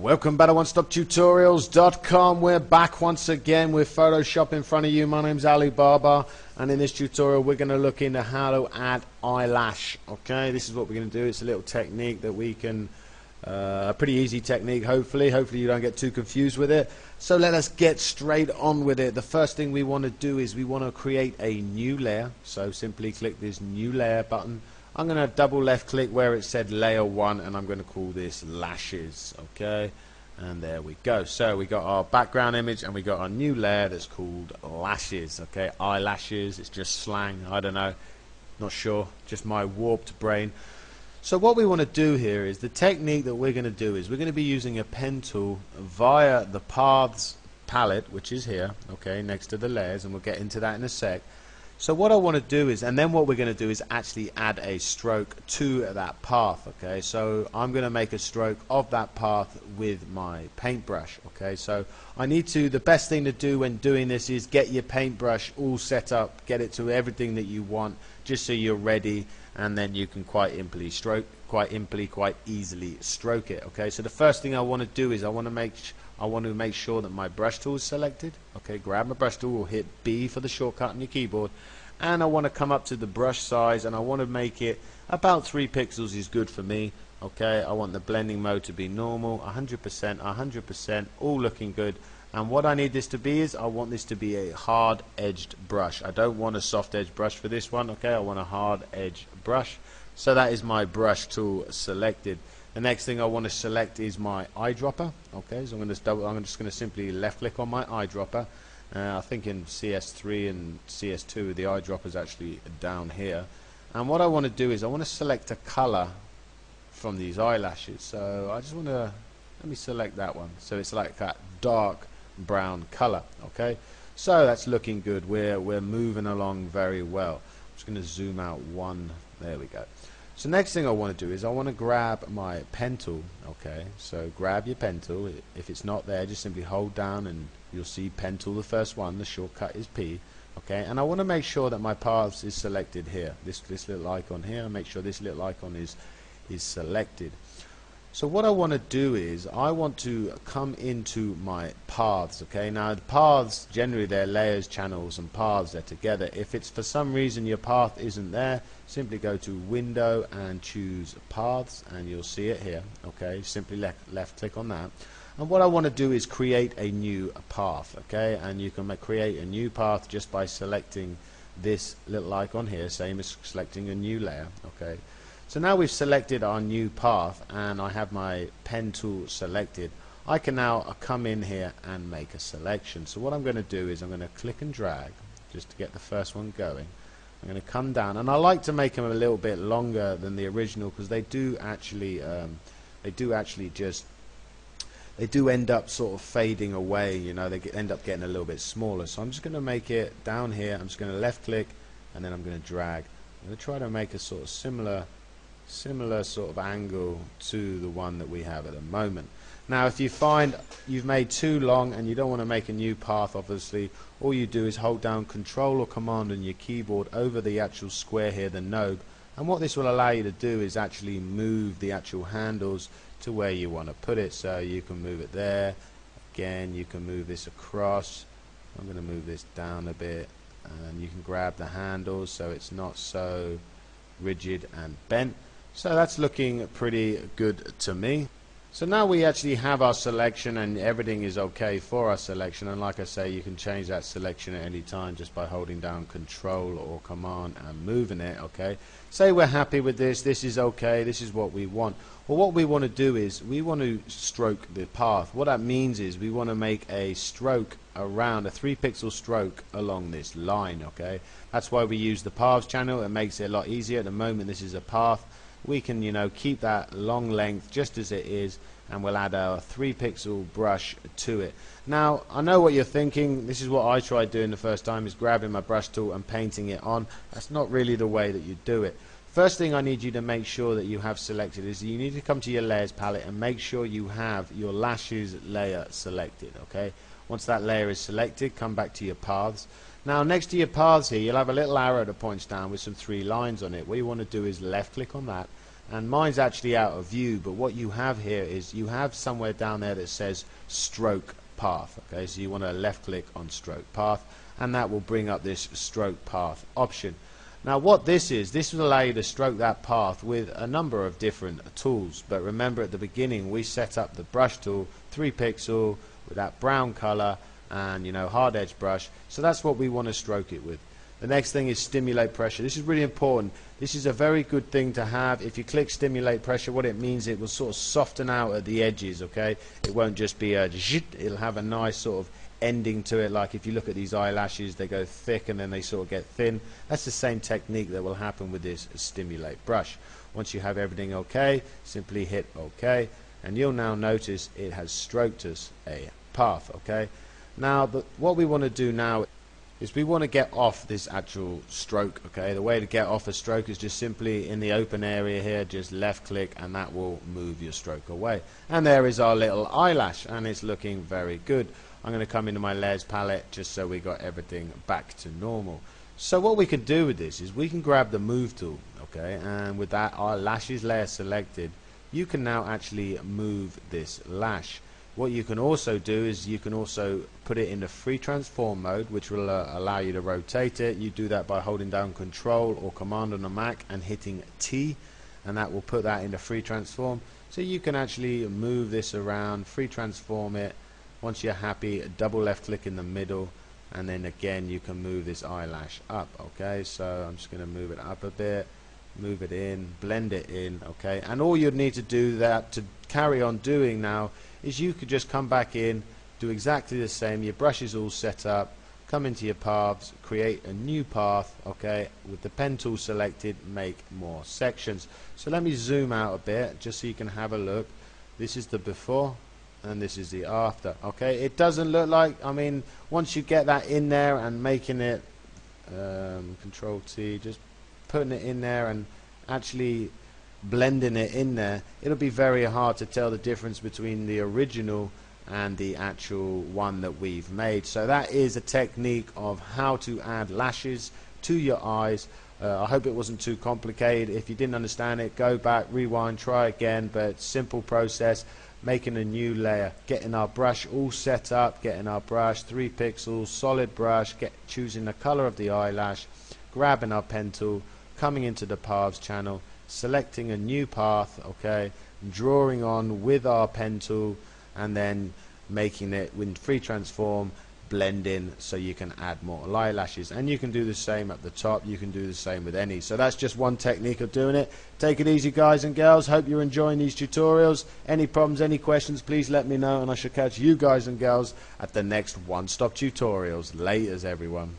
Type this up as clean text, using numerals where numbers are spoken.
Welcome back to OneStopTutorials.com. We're back once again with Photoshop in front of you. My name's Alibaba, and in this tutorial we're going to look into how to add eyelash. Okay, this is what we're going to do. It's a little technique that we can, a pretty easy technique hopefully you don't get too confused with it. So let us get straight on with it. The first thing we want to do is we want to create a new layer. So simply click this new layer button. I'm going to double left click where it said layer 1 and I'm going to call this lashes. Okay, and there we go. So we got our background image and we got our new layer that's called lashes. Okay, eyelashes, it's just slang, I don't know, not sure, just my warped brain. So what we want to do here is the technique that we're going to do is we're going to be using a pen tool via the paths palette, which is here, okay, next to the layers, and we'll get into that in a sec. So what I want to do is, and then what we're going to do is actually add a stroke to that path. Okay, so I'm going to make a stroke of that path with my paintbrush. Okay, so I need to, the best thing to do when doing this is get your paintbrush all set up, get it to everything that you want, just so you're ready, and then you can quite easily stroke it. Okay, so the first thing I want to do is I want to make sure that my brush tool is selected. Okay, grab my brush tool or hit B for the shortcut on your keyboard, and I want to come up to the brush size and I want to make it about 3 pixels is good for me. Okay, I want the blending mode to be normal, 100%, all looking good. And what I need this to be is I want this to be a hard edged brush. I don't want a soft edge brush for this one. Okay, I want a hard edge brush. So that is my brush tool selected. The next thing I want to select is my eyedropper. Okay, so I'm just going to simply left click on my eyedropper. I think in CS3 and CS2 the eyedropper is actually down here. And what I want to do is I want to select a color from these eyelashes. So I just want to, let me select that one. So it's like that dark brown color. Okay, so that's looking good. We're moving along very well. I'm just going to zoom out one. There we go. So next thing I want to do is I want to grab my pen tool. Okay, so grab your pen tool. If it's not there, just simply hold down and you'll see pen tool, the first one. The shortcut is P. Okay, and I want to make sure that my paths is selected here. This little icon here. Make sure this little icon is selected. So what I want to do is I want to come into my paths. Okay, now the paths, generally they're layers, channels and paths, they're together. If it's for some reason your path isn't there, simply go to window and choose paths and you'll see it here. Okay, simply left click on that, and what I want to do is create a new path. Okay, and you can create a new path just by selecting this little icon here, same as selecting a new layer. Okay, so now we've selected our new path and I have my pen tool selected. I can now come in here and make a selection. So what I'm going to do is I'm going to click and drag just to get the first one going. I'm going to come down, and I like to make them a little bit longer than the original because they do actually end up sort of fading away. You know, they end up getting a little bit smaller. So I'm just going to make it down here. I'm just going to left click and then I'm going to drag. I'm going to try to make a sort of similar sort of angle to the one that we have at the moment. Now if you find you've made too long and you don't want to make a new path, obviously all you do is hold down Control or Command on your keyboard over the actual square here, the node, and what this will allow you to do is actually move the actual handles to where you want to put it. So you can move it there, again you can move this across. I'm going to move this down a bit, and you can grab the handles so it's not so rigid and bent. So that's looking pretty good to me. So now we actually have our selection and everything is okay for our selection, and like I say, you can change that selection at any time just by holding down Control or Command and moving it. Okay, say we're happy with this is okay, this is what we want. Well, what we want to do is we want to stroke the path. What that means is we want to make a stroke around, a 3 pixel stroke along this line. Okay, that's why we use the paths channel. It makes it a lot easier. At the moment this is a path. We can, you know, keep that long length just as it is, and we'll add our 3 pixel brush to it. Now I know what you're thinking. This is what I tried doing the first time, is grabbing my brush tool and painting it on. That's not really the way that you do it. First thing I need you to make sure that you have selected is you need to come to your layers palette and make sure you have your lashes layer selected. Okay, once that layer is selected, come back to your paths. Now next to your paths here you'll have a little arrow that points down with some 3 lines on it. What you want to do is left click on that and mine's actually out of view, but what you have here is you have somewhere down there that says stroke path. Okay, so you want to left click on stroke path, and that will bring up this stroke path option. Now what this will allow you to stroke that path with a number of different tools, but remember at the beginning we set up the brush tool 3 pixel with that brown color and hard edge brush, so that's what we want to stroke it with. The next thing is stimulate pressure. This is really important. This is a very good thing to have. If you click stimulate pressure, what it means, it will sort of soften out at the edges. Okay, it won't just be a zhit, it'll have a nice sort of ending to it. Like if you look at these eyelashes, they go thick and then they sort of get thin. That's the same technique that will happen with this stimulate brush. Once you have everything okay, simply hit OK, and you'll now notice it has stroked us a path. Okay, now what we want to do now is we want to get off this actual stroke. Okay, the way to get off a stroke is just simply in the open area here, just left click, and that will move your stroke away. And there is our little eyelash, and it's looking very good. I'm going to come into my layers palette just so we got everything back to normal. So what we can do with this is we can grab the move tool, okay, and with that our lashes layer selected, you can now actually move this lash. What you can also do is you can also put it in the free transform mode, which will allow you to rotate it. You do that by holding down Control or Command on the Mac and hitting T, and that will put that in the free transform. So you can actually move this around, free transform it. Once you're happy, double left click in the middle, and then again you can move this eyelash up. Okay, so I'm just going to move it up a bit, move it in, blend it in. Okay, and all you'd need to do that to carry on doing now is you could just come back in, do exactly the same. Your brush is all set up, come into your paths, create a new path, okay, with the pen tool selected, make more sections. So let me zoom out a bit just so you can have a look. This is the before and this is the after. Okay, it doesn't look like, I mean, once you get that in there and making it Control T, just putting it in there and actually blending it in there, it'll be very hard to tell the difference between the original and the actual one that we've made. So that is a technique of how to add lashes to your eyes. I hope it wasn't too complicated. If you didn't understand it, go back, rewind, try again, but simple process. Making a new layer, getting our brush all set up, getting our brush 3 pixels, solid brush, choosing the color of the eyelash, grabbing our pen tool, coming into the paths channel, selecting a new path, okay, drawing on with our pen tool, and then making it with free transform, blend in, so you can add more eyelashes. And you can do the same at the top, you can do the same with any. So that's just one technique of doing it. Take it easy, guys and girls. Hope you're enjoying these tutorials. Any problems, any questions, please let me know, and I shall catch you guys and girls at the next One Stop Tutorials. Laters, everyone.